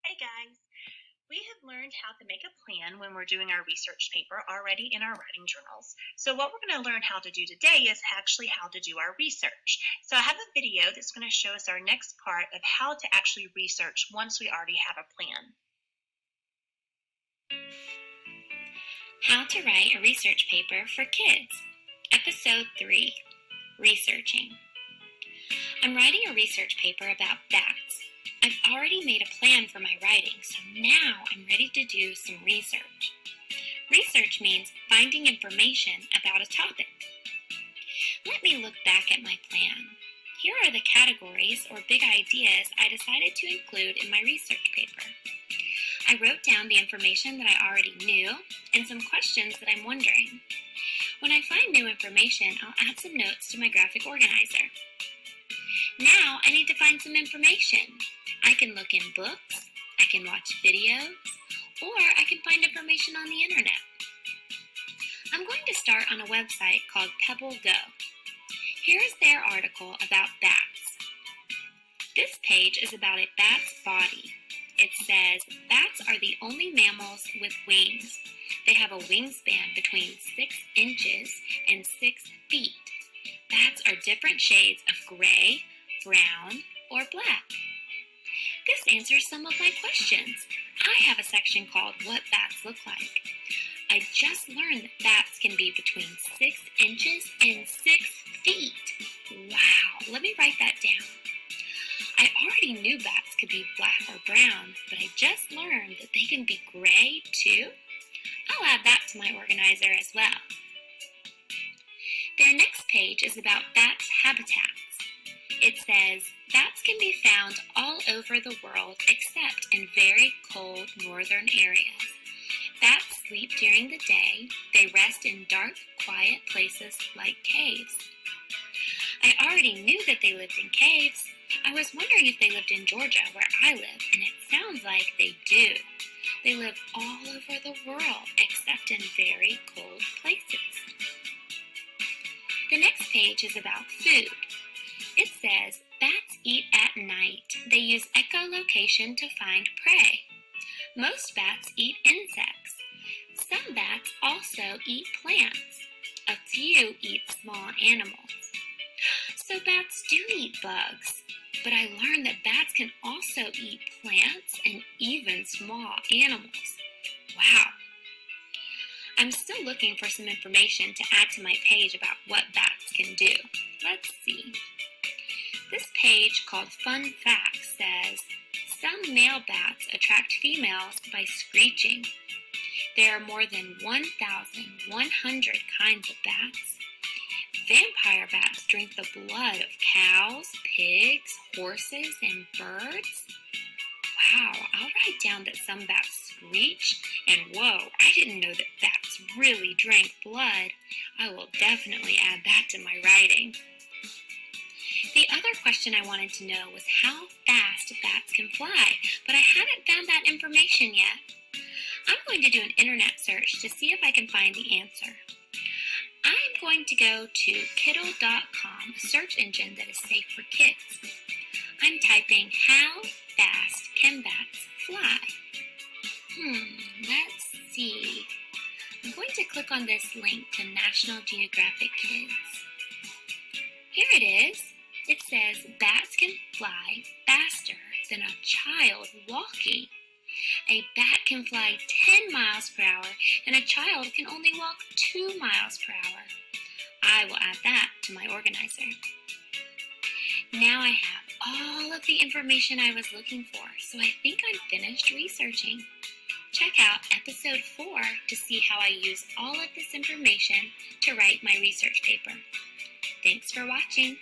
Hey guys, we have learned how to make a plan when we're doing our research paper already in our writing journals. So what we're going to learn how to do today is actually how to do our research. So I have a video that's going to show us our next part of how to actually research once we already have a plan. How to write a research paper for kids. Episode 3, Researching. I'm writing a research paper about bats. I've already made a plan for my writing, so now I'm ready to do some research. Research means finding information about a topic. Let me look back at my plan. Here are the categories or big ideas I decided to include in my research paper. I wrote down the information that I already knew and some questions that I'm wondering. When I find new information, I'll add some notes to my graphic organizer. Now I need to find some information. I can look in books, I can watch videos, or I can find information on the internet. I'm going to start on a website called PebbleGo. Here is their article about bats. This page is about a bat's body. It says, bats are the only mammals with wings. They have a wingspan between 6 inches and 6 feet. Bats are different shades of gray, brown, or black. This answers some of my questions. I have a section called What Bats Look Like. I just learned that bats can be between 6 inches and 6 feet. Wow, let me write that down. I already knew bats could be black or brown, but I just learned that they can be gray too. I'll add that to my organizer as well. Their next page is about bats' habitats. It says, bats can be found all over the world except in very cold northern areas. Bats sleep during the day. They rest in dark, quiet places like caves. I already knew that they lived in caves. I was wondering if they lived in Georgia, where I live, and it sounds like they do. They live all over the world except in very cold places. The next page is about food. It says, bats eat at night. They use echolocation to find prey. Most bats eat insects. Some bats also eat plants. A few eat small animals. So bats do eat bugs. But I learned that bats can also eat plants and even small animals. Wow. I'm still looking for some information to add to my page about what bats can do. Let's see. This page called Fun Facts says, some male bats attract females by screeching. There are more than 1,100 kinds of bats. Vampire bats drink the blood of cows, pigs, horses, and birds. Wow, I'll write down that some bats screech, and whoa, I didn't know that bats really drank blood. I will definitely add that to my writing. The other question I wanted to know was how fast bats can fly, but I haven't found that information yet. I'm going to do an internet search to see if I can find the answer. I'm going to go to Kiddle.com, a search engine that is safe for kids. I'm typing, how fast can bats fly? Let's see. I'm going to click on this link to National Geographic Kids. Here it is. It says, bats can fly faster than a child walking. A bat can fly 10 miles per hour, and a child can only walk 2 miles per hour. I will add that to my organizer. Now I have all of the information I was looking for, so I think I'm finished researching. Check out episode 4 to see how I use all of this information to write my research paper. Thanks for watching.